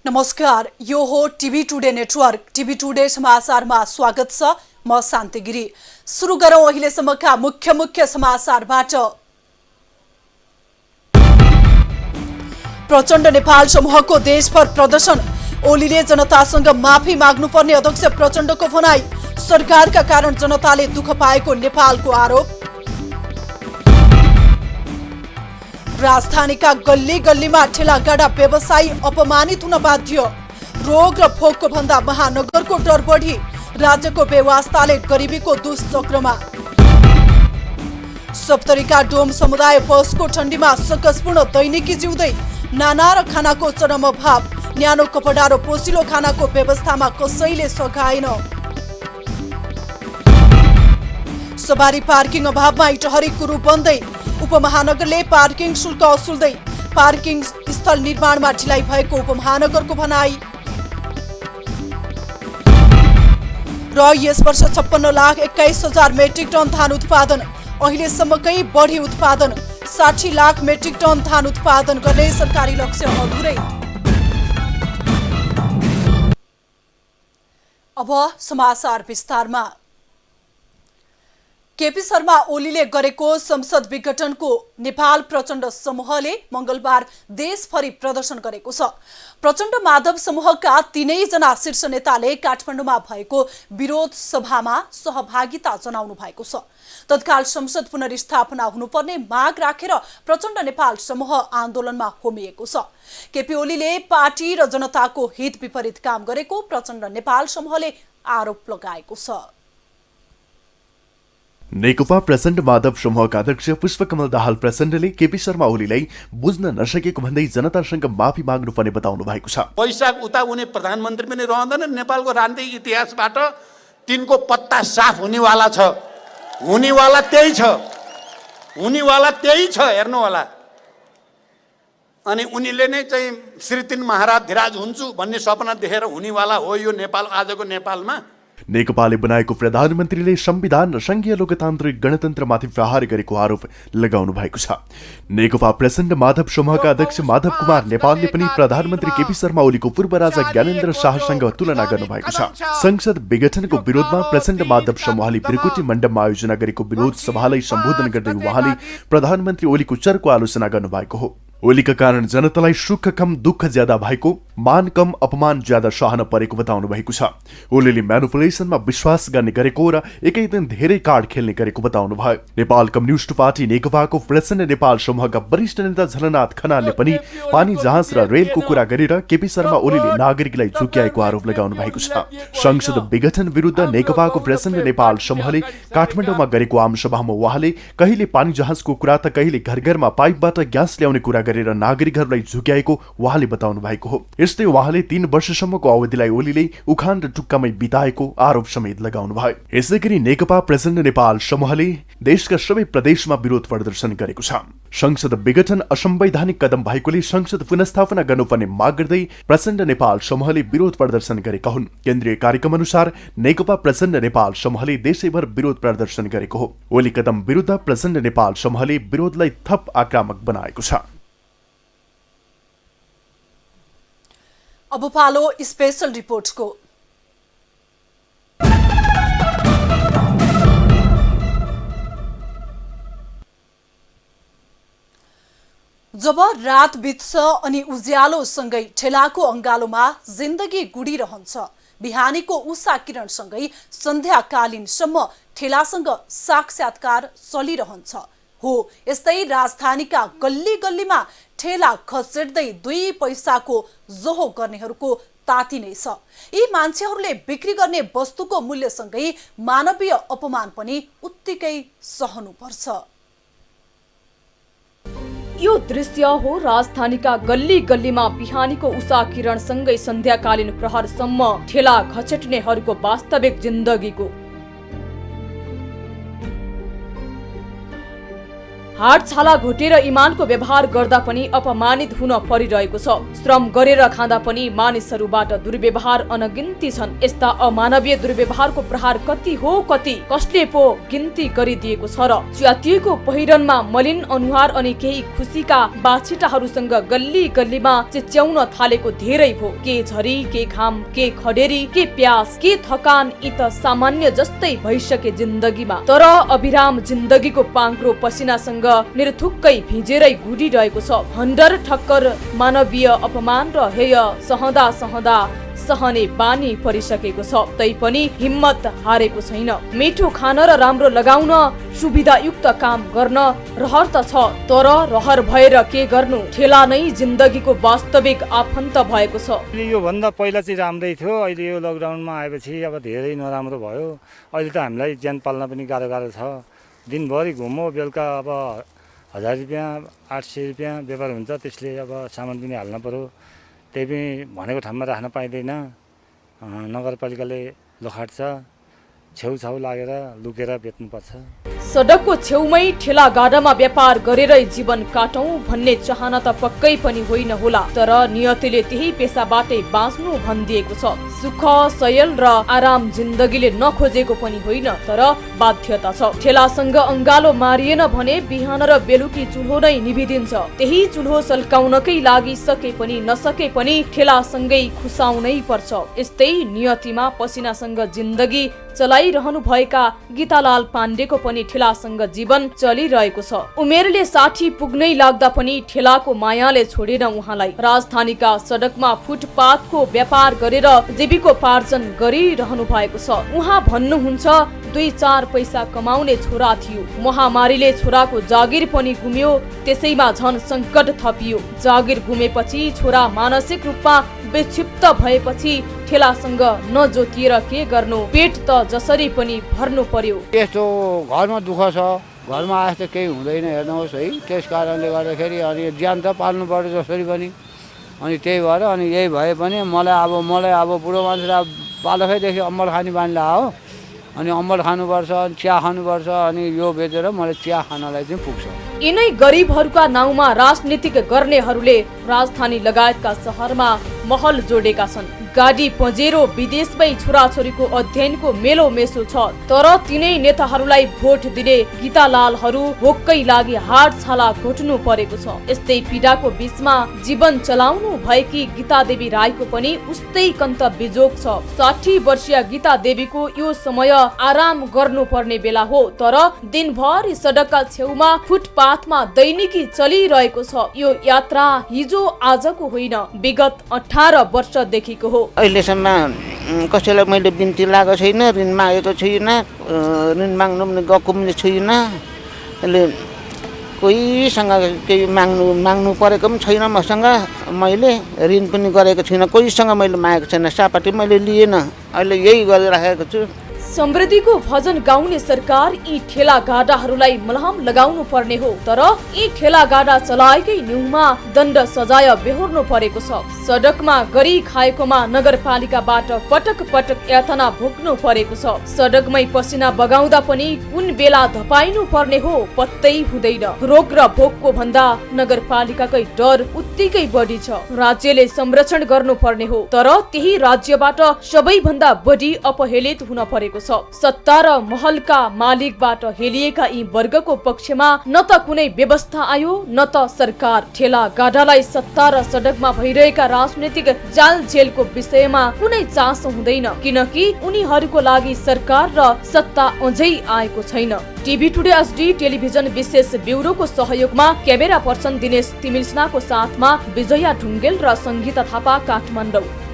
नमस्कार, यो हो TV today network. TV today समाचारमा स्वागत छ। म शान्ति गिरी। सुरु गरौं अहिलेसम्मका मुख्य समाचारबाट। प्रचण्ड नेपाल समूहको देशभर प्रदर्शन। ओलीले जनतासँग माफी माग्नुपर्ने अध्यक्ष प्रचण्डको भनाई। सरकारका कारण जनताले दुःख पाएको नेपालको आरोप। राजधानीका गल्ली गल्लीमा ठेलागाडा व्यवसायी अपमानित हुन बाध्य। रोग र फोकको भन्दा महानगरको डर बढी। राज्यको बेवास्ताले गरिबीको दुष्चक्रमा। सप्तरीका डोम समुदाय बसको ठण्डीमा सकसपूर्ण दैनिकी जिउँदै। नाना र खानाको चरम अभाव। न्यानो कपडा र पोसिलो खानाको व्यवस्थामा कसैले सघाएन। सवारी पार्किङ अभावमा इटहरी कुरु बन्दै। उपमहानगरले पार्किङ शुल्क असुल्दै। पार्किङ स्थल निर्माणमा ढिलाइ भएको उपमहानगरको भनाई। र यस वर्ष 56,21,000 मेट्रिक टन धान उत्पादन। अहिलेसम्मकै बढी उत्पादन। 60 लाख मेट्रिक टन धान उत्पादन गर्ने सरकारी लक्ष्य अधुरै। अब समाचार विस्तारमा। केपी शर्मा ओलीले गरेको संसद विघटनको नेपाल प्रचण्ड समूहले मंगलबार देशभरि प्रदर्शन गरेको छ। प्रचण्ड माधव समूहका 3 जना शीर्ष नेताले काठमाडौँमा भएको विरोध सभामा सहभागिता जनाउनु भएको छ। तत्काल संसद पुनर्स्थापना हुनुपर्ने माग राखेर प्रचण्ड नेपाल समूह आन्दोलनमा होमिएको छ। केपी ओलीले पार्टी र जनताको हित विपरीत काम गरेको प्रचण्ड नेपाल समूहले आरोप लगाएको छ। नेकपा प्रचण्ड माधव समूहका अध्यक्ष पुष्पकमल दाहाल प्रचण्डले केपी शर्मा ओलीलाई बुझ्न नसकेको भन्दै जनतासँग माफी माग्नुपर्ने बताउनु भएको छ। पैसा उता उनी प्रधानमन्त्री पनि रहँदैन। नेपालको राजनीतिक इतिहासबाट तिनको पत्ता साफ हुनेवाला छ। हुनेवाला त्यही छ हेर्नु होला। अनि उनीले नै चाहिँ श्री 3 महाराज धिराज हुन्छु भन्ने सपना देखेर हुनेवाला हो यो नेपाल। आजको नेपालमा नेकपाले बनाएको प्रधानमन्त्रीले संविधान र संघीय लोकतान्त्रिक गणतन्त्रमाथि प्रहार गरेको आरोप लगाउनु भएको छ। नेकपा प्रचण्ड माधव समूहका अध्यक्ष माधव कुमार नेपालले पनि प्रधानमन्त्री केपी शर्मा ओलीको पूर्व राजा ज्ञानेन्द्र शाहसँग तुलना गर्नुभएको छ। संसद विघटनको विरोधमा प्रचण्ड माधव समूहले बिरकुटी मण्डपमा आयोजना गरेको विरोध सभालाई सम्बोधन गर्दै उहाँले प्रधानमन्त्री ओलीको चर्को आलोचना गर्नुभएको हो। ओलीका कारण जनतालाई सुख कम दुःख ज्यादा भएको, मान कम अपमान ज्यादा सहन परेको बताउनु भएको छ। ओलीले म्यानिपुलेसनमा विश्वास गर्ने गरेको र एकै दिन धेरै कार्ड खेल्ने गरेको बताउनु भयो। नेपाल कम्युनिस्ट पार्टी नेकपाको प्रचण्ड नेपाल समूहका वरिष्ठ नेता झलनाथ खनालले पनि पानी जहाज र रेलको कुरा गरेर केपी शर्मा ओलीले नागरिकलाई झुक्याएको आरोप लगाउनु भएको छ। संसद विघटन विरुद्ध नेकपाको प्रचण्ड नेपाल समूहले काठमाडौँमा गरेको आमसभामा उहाँले कहिले पानी जहाजको कुरा त कहिले घर घरमा पाइपबाट ग्यास ल्याउने कुरा गरेर नागरिकहरूलाई झुक्याएको उहाँले बताउनु भएको हो। यस्तै उहाँले 3 वर्षसम्मको अवधिलाई ओलीले उखान र टुक्कामै बिताएको आरोप समेत लगाउनु भयो। यसैगरी नेकपा प्रचण्ड नेपाल समूहले देशका सबै प्रदेशमा विरोध प्रदर्शन गरेको छ। संसद विघटन असंवैधानिक कदम भएकोले संसद पुनर्स्थापना गर्नुपर्ने माग गर्दै प्रचण्ड नेपाल समूहले विरोध प्रदर्शन गरेका हुन्। केन्द्रीय कार्यक्रम अनुसार नेकपा प्रचण्ड नेपाल समूहले देशैभर विरोध प्रदर्शन गरेको हो। ओली कदम विरुद्ध प्रचण्ड नेपाल समूहले विरोधलाई थप आक्रामक बनाएको छ। अब पालो स्पेशल रिपोर्टको। जब रात बित्छ अनि उज्यालोसँगै ठेलाको अङ्गालोमा जिन्दगी गुडिरहन्छ। बिहानीको उषा किरणसँगै सन्ध्याकालीनसम्म ठेलासँग साक्षात्कार चलिरहन्छ। हो यस्तै राजधानीका गल्ली गल्लीमा ठेला खसेट्दै 2 पैसाको जोहो गर्नेहरूको ताती नै छ। यी मान्छेहरूले बिक्री गर्ने वस्तुको मूल्यसँगै मानवीय अपमान पनि उत्तिकै सहनुपर्छ। यो दृश्य हो राजधानीका गल्ली गल्लीमा बिहानीको उषा किरणसँगै सन्ध्याकालीन प्रहरसम्म ठेला घचेट्नेहरूको वास्तविक जिन्दगीको। हाड छाला घोटेर इमानको व्यवहार गर्दा पनि अपमानित हुन परिरहेको छ। श्रम गरेर खाँदा पनि मानिसहरूबाट दुर्व्यवहार अनगिन्ती छन्। यस्ता अमानवीय दुर्व्यवहारको प्रहार कति हो कति कसले पो गिन्ती गरिदिएको छ र। च्यातिएको पहिरनमा मलिन अनुहार अनि केही खुसीका बाछिटाहरूसँग गल्ली गल्लीमा चिच्याउन थालेको धेरै भो। के झरी, के घाम, के खडेरी, के प्यास, के थकान, यी त सामान्य जस्तै भइसके जिन्दगीमा। तर अभिराम जिन्दगीको पाङ्ग्रो पसिनासँग निरथुक्कै भिजेरै गुडिरहेको छ। हन्डर ठक्कर मानवीय अपमान र हेय सहँदा सहँदा सहने बानी परिसकेको छ। तैपनि हिम्मत हारेको छैन। मिठो खान र राम्रो लगाउन, सुविधायुक्त काम गर्न रहर त छ, तर रहर भएर के गर्नु? ठेला नै जिन्दगीको वास्तविक आफन्त भएको छ। यो भन्दा पहिला चाहिँ राम्रै थियो, अहिले यो लकडाउनमा आएपछि अब धेरै नराम्रो भयो। अहिले त हामीलाई ज्यान पाल्न पनि गाह्रो छ। दिनभरि घुमो, बेलुका अब 1000 रुपियाँ 800 रुपियाँ व्यापार हुन्छ, त्यसले अब सामान पनि हाल्न पर्यो। त्यही पनि भनेको ठाउँमा राख्न पाइँदैन। नगरपालिकाले लखाट्छ, छेउछाउ लागेर लुकेर बेच्नुपर्छ। सडकको छेउमै ठेला गाडामा व्यापार गरेरै जीवन काटौं भन्ने चाहना त पक्कै पनि होइन होला, तर नियतिले त्यही पेसाबाटै बाँच्नु भनिदिएको छ। सुख, शयल र आराम जिन्दगीले नखोजेको पनि होइन, तर बाध्यता छ। ठेलासँग अंगालो मारिएन भने बिहान र बेलुकी चुल्हो नै निभिदिन्छ। त्यही चुल्हो सल्काउनकै लागि सके पनि नसके पनि ठेलासँगै खुसाउनै पर्छ। यस्तै नियतिमा पसिनासँग जिन्दगी चलाइरहनु भएका गीतालाल पाण्डेको पनि ठेलासँग जीवन चलिरहेको छ। उमेरले 60 पुग्नै लाग्दा पनि ठेलाको मायाले छोडेन उहाँलाई। राजधानीका सडकमा फुटपाथको व्यापार गरेर जीविकोपार्जन गरिरहनु भएको छ। उहाँ भन्नुहुन्छ 2-4 पैसा कमाउने छोरा थियो। महामारीले छोराको जागिर पनि गुम्यो, त्यसैमा झन संकट थपियो। जागिर गुमेपछि छोरा मानसिक रूपमा विक्षिप्त भएपछि ठेलासँग नजोतिएर के गर्नु? पेट त जसरी पनि भर्नु पर्यो। यस्तो घरमा दुःख छ, घरमा आए त केही हुँदैन हेर्नुहोस् है। त्यस कारणले गर्दाखेरि अनि ज्यान त पाल्नु पर्यो जसरी पनि। अनि त्यही भएर अनि यही भए पनि मलाई अब बुढो मान्छे बालकैदेखि अम्बल खाने बानी हो। अनि अम्बल खानुपर्छ, चिया खानुपर्छ, अनि यो बेचेर मलाई चिया खानलाई चाहिँ पुग्छ। यिनै गरिबहरूका नाउँमा राजनीतिक गर्नेहरूले राजधानी लगायतका शहरमा महल जोडेका छन्। गाडी पजेरो विदेशमै छोराछोरीको अध्ययनको मेलो मेसो छ, तर तिनै नेताहरूलाई भोट दिने गीतालालहरू भोककै लागि हाड छाला घोट्नु परेको छ। यस्तै पीडाको बीचमा जीवन चलाउनु भएकी गीता देवी राईको पनि उस्तै कन्त बिजोग छ। 60 वर्षीय गीता देवीको यो समय आराम गर्नुपर्ने बेला हो, तर दिनभरि सडकका छेउमा फुटपाथमा दैनिकी चलिरहेको छ। यो यात्रा हिजो आजको होइन, विगत 18 वर्षदेखिको हो। अहिलेसम्म कसैलाई मैले बिन्ती लागेको छैन, ऋण मागेको छैन, ऋण माग्नु पनि गएको पनि छैन। अहिले कोहीसँग केही माग्नु परेको पनि छैन मसँग। मैले ऋण पनि गरेको छैन, कोहीसँग मैले मागेको छैन, सापाटी मैले लिएन। अहिले यही गरिराखेको छु। समृद्धिको भजन गाउने सरकार यी ठेला गाडाहरूलाई मलहम लगाउनु पर्ने हो, तर यी ठेला गाडा चलाएकै न्यूमा दण्ड सजाय बेहोर्नु परेको छ। सडकमा गरी खाएकोमा नगरपालिकाबाट पटक पटक यातना भोग्नु परेको छ। सडकमै पसिना बगाउँदा पनि कुन बेला धपाइनु पर्ने हो पत्तै हुँदैन। रोग र भोकको भन्दा नगरपालिकाकै डर उत्तिकै बढी छ। राज्यले संरक्षण गर्नु पर्ने हो, तर त्यही राज्यबाट सबैभन्दा बढी अपहेलित हुन परेको छ। सत्ता र महलका मालिकबाट हेलिएका यी वर्गको पक्षमा न त कुनै व्यवस्था आयो, न त सरकार। ठेला गाडालाई सत्ता र सडकमा भइरहेका राजनीतिक जालझेलको विषयमा कुनै चासो हुँदैन, किनकि उनीहरूको लागि सरकार र सत्ता अझै आएको छैन। टिभी टुडे एचडी टेलिभिजन विशेष ब्युरोको सहयोगमा क्यामेरा पर्सन दिनेश तिमिल्सनाको साथमा विजया ढुङ्गेल र संगीता थापा, काठमाडौँ।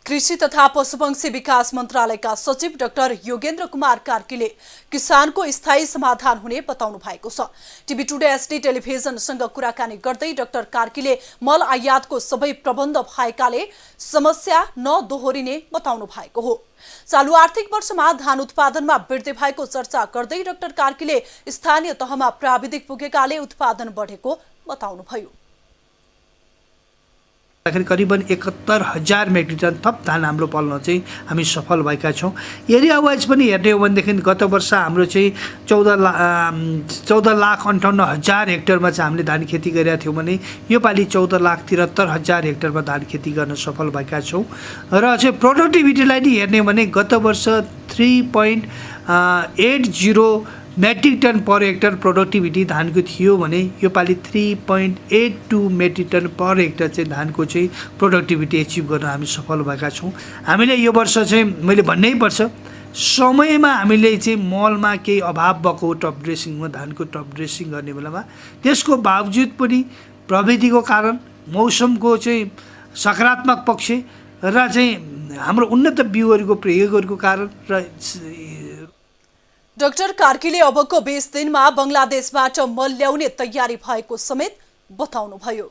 कृषि तथा पशुपक्षी विकास मन्त्रालयका सचिव डाक्टर योगेन्द्र कुमार कार्कीले किसानको स्थायी समाधान हुने बताउनु भएको छ। टिभी टुडे एचडी टेलिभिजनसँग कुराकानी गर्दै डाक्टर कार्कीले मल आयातको सबै प्रबन्ध भएकाले समस्या नदोहोरिने बताउनु भएको हो। चालु आर्थिक वर्षमा धान उत्पादनमा वृद्धि भएको चर्चा गर्दै डाक्टर कार्कीले स्थानीय तहमा प्राविधिक पुगेकाले उत्पादन बढेको बताउनुभयो। करिबन 71,000 मेट्रिक टन थप धान हाम्रो पल्न चाहिँ हामी सफल भएका छौँ। एरिया वाइज पनि हेर्ने हो भनेदेखि गत वर्ष हाम्रो चाहिँ 14,58,000 हेक्टरमा चाहिँ हामीले धान खेती गरेका थियौँ भने योपालि 14,73,000 हेक्टरमा धान खेती गर्न सफल भएका छौँ। र चाहिँ प्रोडक्टिभिटीलाई नि हेर्ने भने गत वर्ष 3.80 metric ton per hectare productivity धानको थियो भने योपालि 3.82 मेट्रिक टन पर हेक्टर चाहिँ धानको चाहिँ प्रोडक्टिभिटी एचिभ गर्न हामी सफल भएका छौँ। हामीले यो वर्ष चाहिँ मैले भन्नै पर्छ समयमा हामीले चाहिँ मलमा केही अभाव भएको टप ड्रेसिङमा धानको टप ड्रेसिङ गर्ने बेलामा त्यसको बावजुद पनि प्रविधिको कारण मौसमको चाहिँ सकारात्मक पक्ष र चाहिँ हाम्रो उन्नत बिउहरूको प्रयोगहरूको कारण र डाक्टर कार्कीले अबको 20 दिनमा बंगलादेशबाट मल ल्याउने तयारी भएको समेत बताउनुभयो।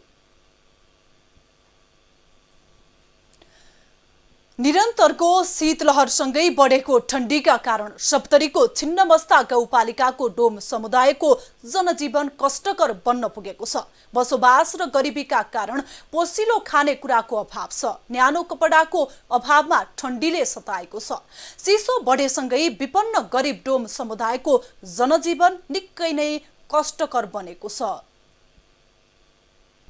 निरन्तरको शीतलहरसँगै बढेको ठण्डीका कारण सप्तरीको छिन्नमस्ता गाउँपालिकाको डोम समुदायको जनजीवन कष्टकर बन्न पुगेको छ। बसोबास र गरिबीका कारण पोसिलो खानेकुराको अभाव छ। न्यानो कपडाको अभावमा ठण्डीले सताएको छ। चिसो बढेसँगै विपन्न गरिब डोम समुदायको जनजीवन निकै नै कष्टकर बनेको छ।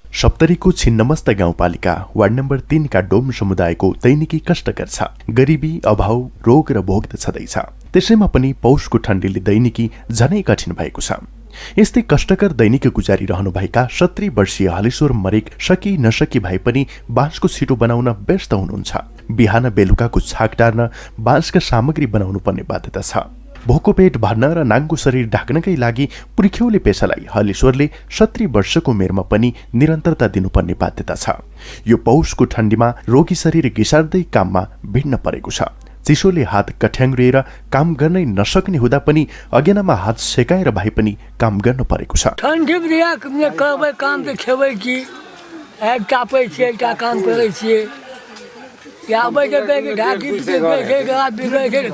सप्तरीको छिन्नमस्ता गाउँपालिका वार्ड नम्बर 3 का डोम समुदायको दैनिकी कष्टकर छ। गरिबी, अभाव, रोग र भोग त छँदैछ, त्यसैमा पनि पौषको ठण्डीले दैनिकी झनै कठिन भएको छ। यस्तै कष्टकर दैनिकी गुजारिरहनुभएका 70 वर्षीय हलेश्वर मरेक सकी नसकी भए पनि बाँसको छिटो बनाउन व्यस्त हुनुहुन्छ। बिहान बेलुकाको छाक टार्न बाँसका सामग्री बनाउनु पर्ने बाध्यता छ। भोको पेट भर्न र नाङ्गो शरीर ढाक्नकै लागि पुर्ख्यौले पेसालाई हलेश्वरले 70 वर्षको उमेरमा पनि निरन्तरता दिनुपर्ने बाध्यता छ। यो पौषको ठण्डीमा रोगी शरीर घिसार्दै काममा भिड्न परेको छ। चिसोले हात कठ्याङ्ग्रिएर काम गर्नै नसक्ने हुँदा पनि अगेनामा हात सेकाएर भए पनि काम गर्न परेको छ। ठण्डी करबै काम त खेबै कि टापै छियै एकटा काम करै छियै या बैठे ढाकी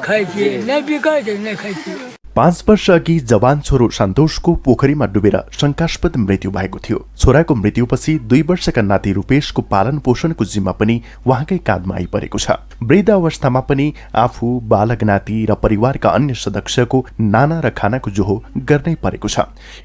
खाइ छियै नै बिकै छै नै खाइ छियै। 5 वर्ष अघि जवान छोरो सन्तोषको पोखरीमा डुबेर शङ्कास्पद मृत्यु भएको थियो। छोराको मृत्युपछि 2 वर्षका नाति रूपेशको पालन पोषणको जिम्मा पनि उहाँकै काँधमा आइपरेको छ। वृद्ध अवस्थामा पनि आफू, बालक नाति र परिवारका अन्य सदस्यको नाना र खानाको जोहो गर्नै परेको छ।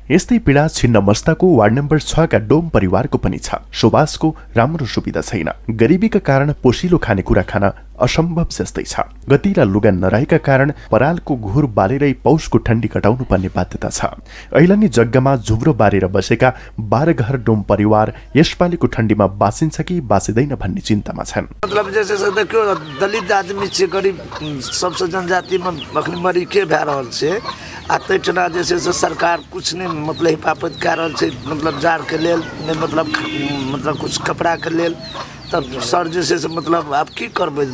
यस्तै पीडा छिन्नमस्ताको वार्ड नम्बर 6 का डोम परिवारको पनि छ। सुवासको राम्रो सुविधा छैन। गरिबीका कारण पोसिलो खानेकुरा खान असम्भव जस्तै छ। गति र लुगा नरहेका कारण परालको घुर बालेरै पौषको ठण्डी कटाउनु पर्ने बाध्यता छ। ऐलानी जग्गामा झुम्रो बारेर बसेका 12 घर डोम परिवार यसपालिको ठण्डीमा बाँचिन्छ कि बाँचिँदैन भन्ने चिन्तामा छन्। मतलब जैसे देखियो दलित आदमी छै, गरीब सबसे जनजाति में अखनी मरी के भए रहल छै आ तैठना जैसे सरकार कुछ नहीं मतलब हिफाजत कए रहल छै, मतलब जाड़ के लेल मतलब कुछ कपड़ा के लेल। तब सर जैसे मतलब आप की करबै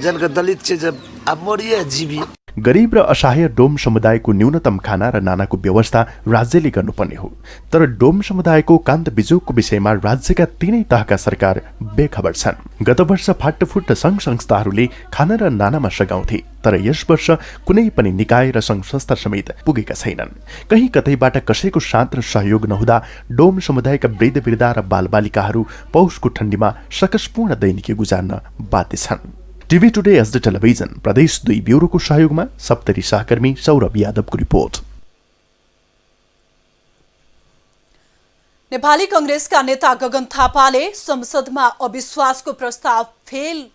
जनके दलित छै जब आप मरिए जीवी। गरीब र असहाय डोम समुदायको न्यूनतम खाना र नानाको व्यवस्था राज्यले गर्नुपर्ने हो। तर डोम समुदायको कान्त बिजोगको विषयमा राज्यका 3 तहका सरकार बेखबर छन्। गत वर्ष फाटफुट सङ्घ संस्थाहरूले खाना र नानामा सघाउँथे, तर यस वर्ष कुनै पनि निकाय र सङ्घ संस्था समेत पुगेका छैनन्। कहीँ कतैबाट कसैको साथ र सहयोग नहुँदा डोम समुदायका वृद्ध वृद्धा र बालबालिकाहरू पौषको ठण्डीमा सकसपूर्ण दैनिकी गुजार्न बाध्य छन्। टिभी टुडे एसडी टेलिभिजन प्रदेश 2 ब्युरोको सहयोगमा सप्तरी सहकर्मी सौरभ यादवको रिपोर्ट। नेपाली कांग्रेसका नेता गगन थापाले संसदमा अविश्वासको प्रस्ताव फेल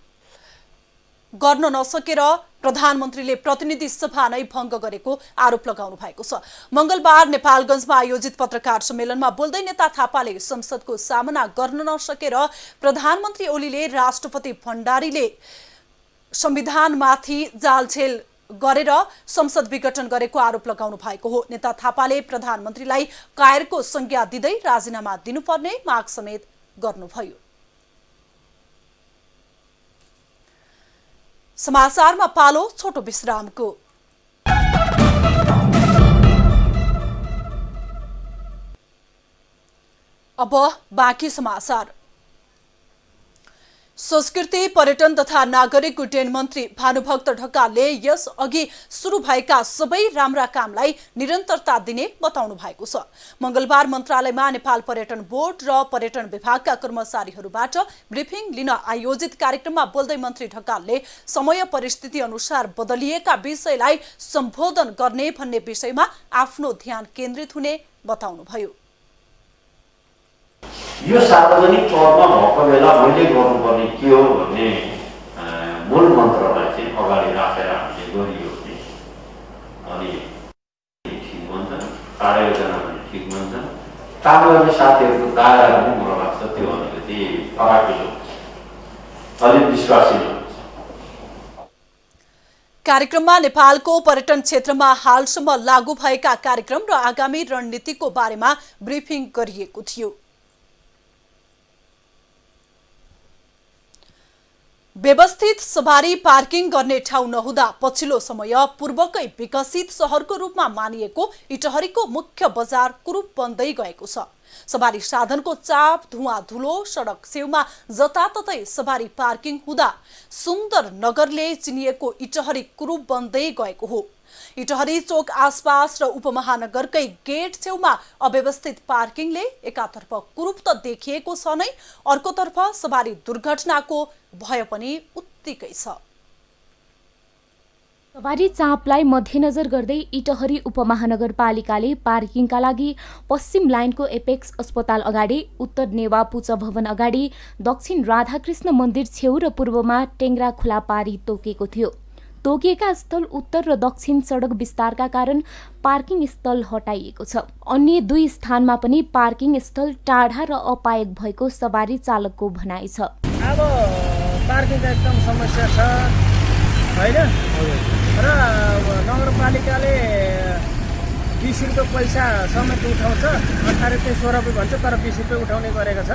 गर्न नसकेर प्रधानमन्त्रीले प्रतिनिधि सभा नै भङ्ग गरेको आरोप लगाउनु भएको छ। मंगलबार नेपालगञ्जमा आयोजित पत्रकार सम्मेलनमा बोल्दै नेता थापाले संसदको सामना गर्न नसकेर प्रधानमन्त्री ओलीले राष्ट्रपति भण्डारीले संविधानमाथि जालझेल गरेर संसद विघटन गरेको आरोप लगाउनु भएको हो। नेता थापाले प्रधानमन्त्रीलाई कायरको संज्ञा दिँदै राजीनामा दिनुपर्ने माग समेत गर्नुभयो। समाचारमा पालो छोटो विश्रामको। अब बाँकी समाचार। संस्कृति पर्यटन तथा नागरिक उड्डयन मन्त्री भानुभक्त ढकालले यस अघि सुरु भएका सबै राम्रा कामलाई निरन्तरता दिने बताउनु भएको छ। मंगलबार मन्त्रालयमा नेपाल पर्यटन बोर्ड र पर्यटन विभागका कर्मचारीहरूबाट ब्रिफिङ लिन आयोजित कार्यक्रममा बोल्दै मन्त्री ढकालले समय परिस्थिति अनुसार बदलिएका विषयलाई सम्बोधन गर्ने भन्ने विषयमा आफ्नो ध्यान केन्द्रित हुने बताउनुभयो। यो सार्वजनिक तौरमा भएको बेला मैले गर्नुपर्ने के हो भन्ने मूल मन्त्रलाई चाहिँ अगाडि राखेर हामीले गरियो भने अनि ठिक हुन्छ, कार्ययोजना पनि ठिक हुन्छ, काम गर्ने साथीहरूको दायरा पनि मलाई लाग्छ त्यो अलिकति फराकिलो हुन्छ, अलिक विश्वासिलो हुन्छ। कार्यक्रममा नेपालको पर्यटन क्षेत्रमा हालसम्म लागू भएका कार्यक्रम र आगामी रणनीतिको बारेमा ब्रिफिङ गरिएको थियो। व्यवस्थित सवारी पार्किङ गर्ने ठाउँ नहुँदा पछिल्लो समय पूर्वकै विकसित शहरको रूपमा मानिएको इटहरीको मुख्य बजार कुरूप बन्दै गएको छ। सवारी साधनको चाप, धुवाँ धुलो, सडक छेउमा जताततै सवारी पार्किङ हुँदा सुन्दर नगरले चिनिएको इटहरी कुरूप बन्दै गएको हो। इटहरी चोक आसपास र उपमहानगरकै गेट छेउमा अव्यवस्थित पार्किङले एकातर्फ कुरूप त देखिएको छ नै, अर्कोतर्फ सवारी दुर्घटनाको भय पनि उत्तिकै छ। सवारी चापलाई मध्यनजर गर्दै इटहरी उपमहानगरपालिकाले पार्किङका लागि पश्चिम लाइनको एपेक्स अस्पताल अगाडि, उत्तर नेवा पुच भवन अगाडि, दक्षिण राधाकृष्ण मन्दिर छेउ र पूर्वमा टेङ्ग्रा खुला पारी तोकेको थियो। तोकिएका स्थल उत्तर र दक्षिण सडक विस्तारका कारण पार्किङ स्थल हटाइएको छ। अन्य दुई स्थानमा पनि पार्किङ स्थल टाढा र अपायक भएको सवारी चालकको भनाइ छ। अब पार्किङको एकदम समस्या छ हैन, र नगरपालिकाले 20 रुपियाँ पैसा समेत उठाउँछ, 18 रुपियाँ 16 रुपियाँ भन्छ, तर 20 रुपियाँ उठाउने गरेको छ।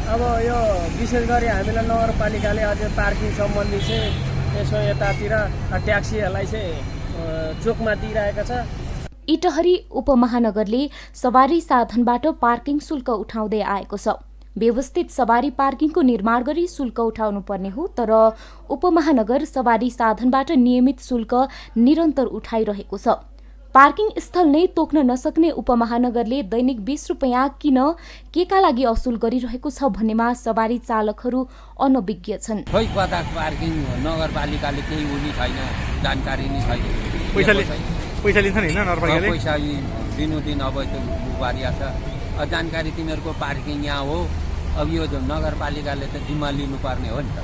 अब यो विशेष गरी हामीलाई नगरपालिकाले अझै पार्किङ सम्बन्धी चाहिँ यसो यतातिर ट्याक्सीहरूलाई चाहिँ चोकमा दिइरहेको छ। इटहरी उपमहानगरले सवारी साधनबाट पार्किङ शुल्क उठाउँदै आएको छ। व्यवस्थित सवारी पार्किङको निर्माण गरी शुल्क उठाउनु पर्ने हो, तर उपमहानगर सवारी साधनबाट नियमित शुल्क निरन्तर उठाइरहेको छ। पार्किङ स्थल नै तोक्न नसक्ने उपमहानगरले दैनिक 20 रुपियाँ किन केका लागि असुल गरिरहेको छ भन्नेमा सवारी चालकहरू अनभिज्ञ छन्। खोइ कता पार्किङ नगरपालिकाले केही उनी छैन, जानकारी नै छैन। पैसा लिन्छ नि नगरपालिकाले, पैसा दिनुदिन अब त्यो बारिया छ। जानकारी तिमीहरूको पार्किङ यहाँ हो, अब यो नगरपालिकाले त जिम्मा लिनुपर्ने हो नि त।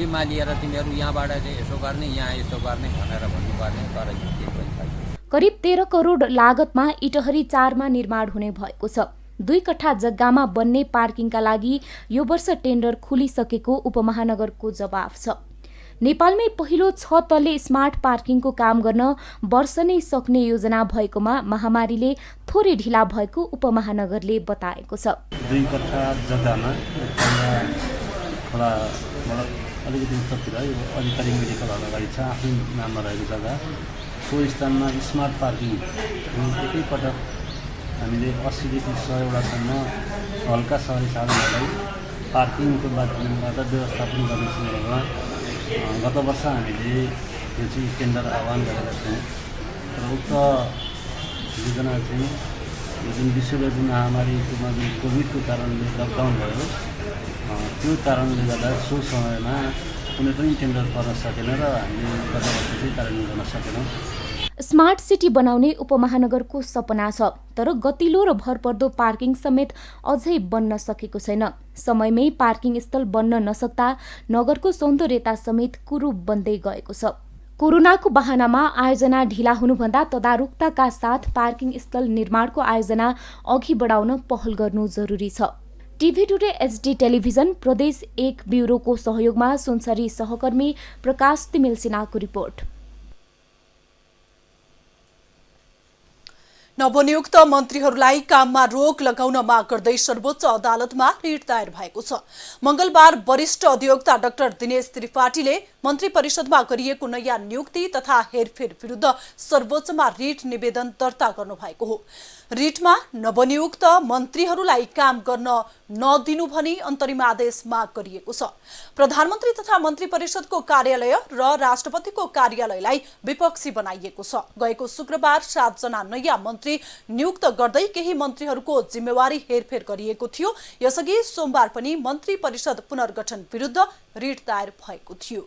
जिम्मा लिएर तिमीहरू यहाँबाट चाहिँ यसो गर्ने, यहाँ यसो गर्ने भनेर भन्नुपर्ने, तर के पनि छैन। करिब 13 करोड लागतमा इटहरी 4 मा निर्माण हुने भएको छ। 2 कट्ठा जग्गामा बन्ने पार्किङका लागि यो वर्ष टेन्डर खुलिसकेको उपमहानगरको जवाफ छ। नेपालमै पहिलो 6 तले स्मार्ट पार्किङको काम गर्न वर्ष नै सक्ने योजना भएकोमा महामारीले थोरै ढिला भएको उपमहानगरले बताएको छ। 2 कट्ठा जग्गामा अलिकति उत्तरतिर अधिकारी मेडिकल हल अगाडि छ, आफ्नो नाममा रहेको जग्गा, सो स्थानमा स्मार्ट पार्किङ एकैपटक हामीले 80 देखि 100 वटासम्म हल्का सहरी साधनहरूलाई पार्किङको माध्यमबाट व्यवस्थापन गर्ने सन्दर्भमा गत वर्ष हामीले यो चाहिँ टेन्डर आह्वान गरेका छौँ। र उक्त योजना चाहिँ यो जुन विश्वव्यापी महामारीकोमा जुन कोभिडको कारणले लकडाउन भयो, त्यो कारणले गर्दा सो समयमा कुनै पनि टेन्डर पर्न सकेन र हामीले गत वर्ष चाहिँ कार्यान्वयन गर्न सकेनौँ। स्मार्ट सिटी बनाउने उपमहानगरको सपना छ, तर गतिलो र भरपर्दो पार्किङ समेत अझै बन्न सकेको छैन। समयमै पार्किङ स्थल बन्न नसक्दा नगरको सौन्दर्यता समेत कुरूप बन्दै गएको छ। कोरोनाको बहानामा आयोजना ढिला हुनुभन्दा तदारुकताका साथ पार्किङ स्थल निर्माणको आयोजना अघि बढाउन पहल गर्नु जरुरी छ। टिभी टुडे एचडी टेलिभिजन प्रदेश 1 ब्युरोको सहयोगमा सुनसरी सहकर्मी प्रकाश तिमिल सिन्हाको रिपोर्ट। नवनियुक्त मन्त्रीहरूलाई काममा रोक लगाउन माग गर्दै सर्वोच्च अदालतमा रिट दायर भएको छ। मंगलबार वरिष्ठ अधिवक्ता डाक्टर दिनेश त्रिपाठीले मन्त्री परिषदमा गरिएको नयाँ नियुक्ति तथा हेरफेर विरुद्ध सर्वोच्चमा रिट निवेदन दर्ता गर्नुभएको हो। रिटमा नवनियुक्त मन्त्रीहरूलाई काम गर्न नदिनु भनी अन्तरिम आदेश माग गरिएको छ। प्रधानमन्त्री तथा मन्त्री परिषदको कार्यालय र राष्ट्रपतिको कार्यालयलाई विपक्षी बनाइएको छ। गएको शुक्रबार 7 जना नयाँ मन्त्री नियुक्त गर्दै केही मन्त्रीहरूको जिम्मेवारी हेरफेर गरिएको थियो। यसअघि सोमबार पनि मन्त्री परिषद पुनर्गठन विरुद्ध रिट दायर भएको थियो।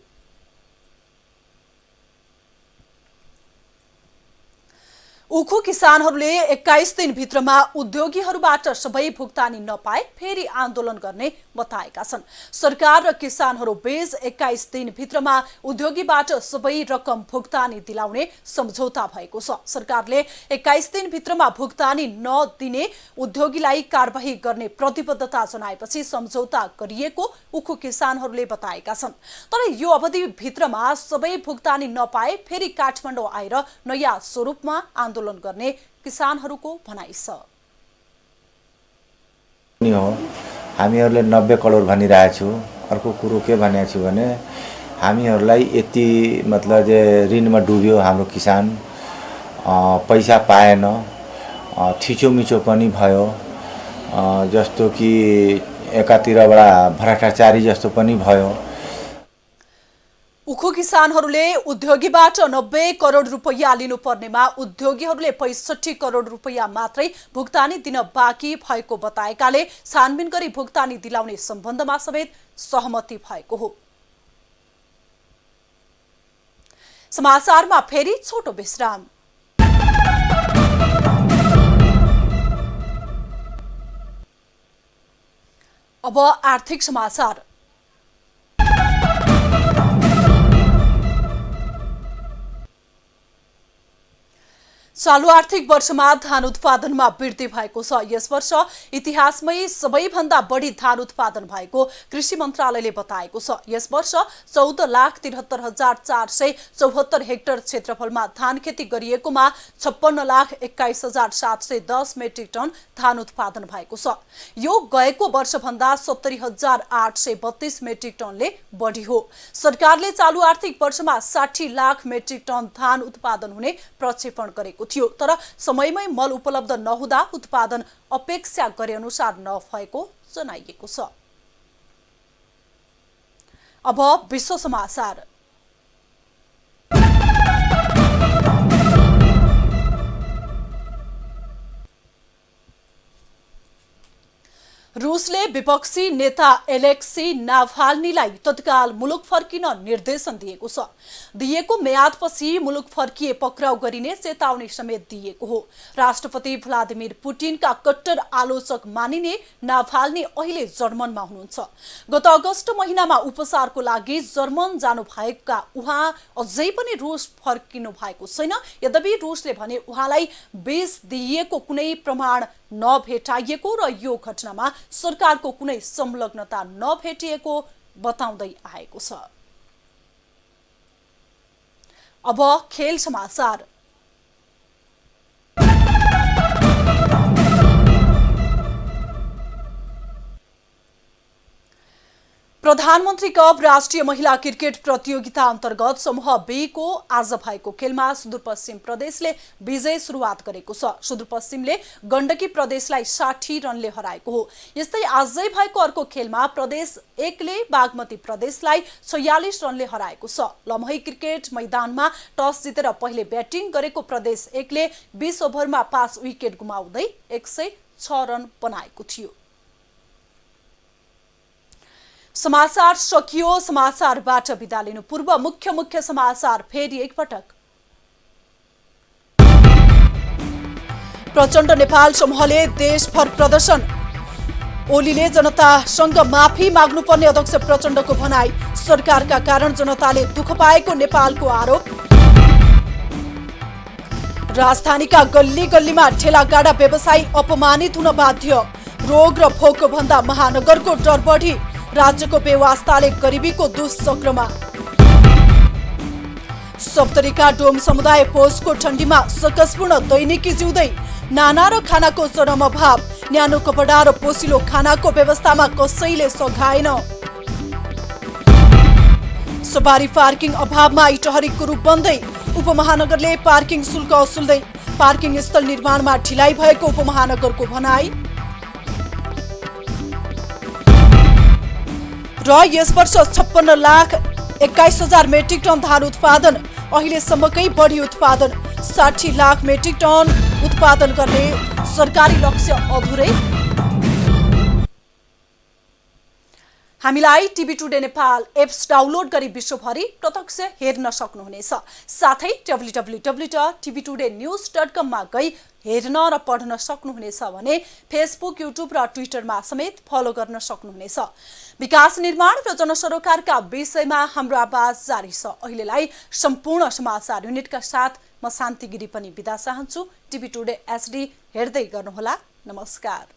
उखु किसानहरूले 21 दिनभित्रमा उद्योगीहरूबाट सबै भुक्तानी नपाए फेरि आन्दोलन गर्ने बताएका छन्। सरकार र किसानहरू बीच 21 दिनभित्रमा उद्योगीबाट सबै रकम भुक्तानी दिलाउने सम्झौता भएको छ। सरकारले 21 दिनभित्रमा भुक्तानी नदिने उद्योगीलाई कारबाही गर्ने प्रतिबद्धता जनाएपछि सम्झौता गरिएको उखु किसानहरूले बताएका छन्। तर यो अवधिभित्रमा सबै भुक्तानी नपाए फेरि काठमाडौँ आएर नयाँ स्वरूपमा आन्दोलन गर्ने किसानहरूको भनाइ छ। हामीहरूले 90 करोड भनिरहेको छु। अर्को कुरो के भनेको छु भने हामीहरूलाई यति मतलब जे ऋणमा डुब्यो हाम्रो किसान, पैसा पाएन, थिचोमिचो पनि भयो, जस्तो कि एकातिरबाट भ्रष्टाचारी जस्तो पनि भयो। उखु किसानहरूले उद्योगीबाट 90 करोड रुपैयाँ लिनुपर्नेमा उद्योगीहरूले 65 करोड रुपैयाँ मात्रै भुक्तानी दिन बाँकी भएको बताएकाले छानबिन गरी भुक्तानी दिलाउने सम्बन्धमा समेत सहमति भएको हो। समाचारमा फेरि छोटो विश्राम। अब आर्थिक समाचार। चालू आर्थिक वर्षमा धान उत्पादनमा वृद्धि भएको छ। यस वर्ष इतिहासमै सबैभन्दा बढी धान उत्पादन भएको कृषि मन्त्रालयले बताएको छ। यस वर्ष 14,73,474 हेक्टर क्षेत्रफलमा धान खेती गरिएकोमा 56,21,710 मेट्रिक टन धान उत्पादन भएको छ। यो गएको वर्षभन्दा 70,832 मेट्रिक टनले बढी हो। सरकारले चालू आर्थिक वर्षमा 60 लाख मेट्रिक टन धान उत्पादन हुने प्रक्षेपण गरेको थियो। तर समयमै मल उपलब्ध नहुँदा उत्पादन अपेक्षा गरे अनुसार नभएको जनाइएको छ। अब विश्व समाचार। रूसले विपक्षी नेता एलेक्सी नाभाल्नीलाई तत्काल मुलुक फर्किन निर्देशन दिएको छ। दिएको म्यादपछि मुलुक फर्किए पक्राउ गरिने चेतावनी समेत दिएको हो। राष्ट्रपति भ्लादिमिर पुटिनका कट्टर आलोचक मानिने नाभाल्नी अहिले जर्मनमा हुनुहुन्छ। गत अगस्त महिनामा उपचारको लागि जर्मन जानुभएका उहाँ अझै पनि रूस फर्किनु भएको छैन। यद्यपि रूसले भने उहाँलाई विष दिइएको कुनै प्रमाण नभेटाइएको र यो घटनामा सरकारको कुनै संलग्नता नभेटिएको बताउँदै आएको छ। अब खेल समाचार। प्रधानमन्त्री कप राष्ट्रिय महिला क्रिकेट प्रतियोगिता अन्तर्गत समूह बी को आज भएको खेलमा सुदूरपश्चिम प्रदेशले विजय सुरुवात गरेको छ। सुदूरपश्चिमले गण्डकी प्रदेशलाई 60 रनले हराएको हो। यस्तै आजै भएको अर्को खेलमा प्रदेश 1 ले बागमती प्रदेशलाई 46 रनले हराएको छ। लमही क्रिकेट मैदानमा टस जितेर पहिले ब्याटिङ गरेको प्रदेश 1 ले 20 ओभरमा 5 विकेट गुमाउँदै 106 रन बनाएको थियो। समाचार सकियो। समाचारबाट बिदा लिनु पूर्व मुख्य समाचार फेरि एकपटक। प्रचण्ड नेपाल समूहले देशभर प्रदर्शन। ओलीले जनतासँग माफी माग्नुपर्ने अध्यक्ष प्रचण्डको भनाई। सरकारका कारण जनताले दुःख पाएको नेपालको आरोप। राजधानीका गल्ली गल्लीमा ठेलागाडा व्यवसायी अपमानित हुन बाध्य। रोग र भोक भन्दा महानगरको डर बढी। राज्यको बेवास्ताले गरिबीको दुष्चक्रमा। सप्तरीका डोम समुदाय पोषको ठण्डीमा सकसपूर्ण दैनिकी जिउँदै। नाना र खानाको चरम अभाव। न्यानो कपडा र पोसिलो खानाको व्यवस्थामा कसैले सघाएन। सवारी पार्किङ अभावमा इटहरीको रूप बन्दै। उपमहानगरले पार्किङ शुल्क असुल्दै। पार्किङ स्थल निर्माणमा ढिलाइ भएको उपमहानगरको भनाई। र यस वर्ष 56,21,000 मेट्रिक टन धान उत्पादन, अहिलेसम्मकै बढी उत्पादन। 60 लाख मेट्रिक टन उत्पादन गर्ने सरकारी लक्ष्य अधुरै। हामीलाई TV today Nepal apps download गरी विश्वभरि प्रत्यक्ष हेर्न सक्नुहुनेछ। साथै www.tvtoday.news.com मा गई हेर्न र पढ्न सक्नुहुनेछ भने फेसबुक, युट्युब र ट्विटरमा समेत फलो गर्न सक्नुहुनेछ। विकास निर्माण र जनसरोकारका विषयमा हाम्रो आवाज जारी छ। अहिलेलाई सम्पूर्ण समाचार युनिटका साथ म शान्ति गिरी पनि बिदा चाहन्छु। टिभी टुडे एचडी हेर्दै गर्नुहोला। नमस्कार।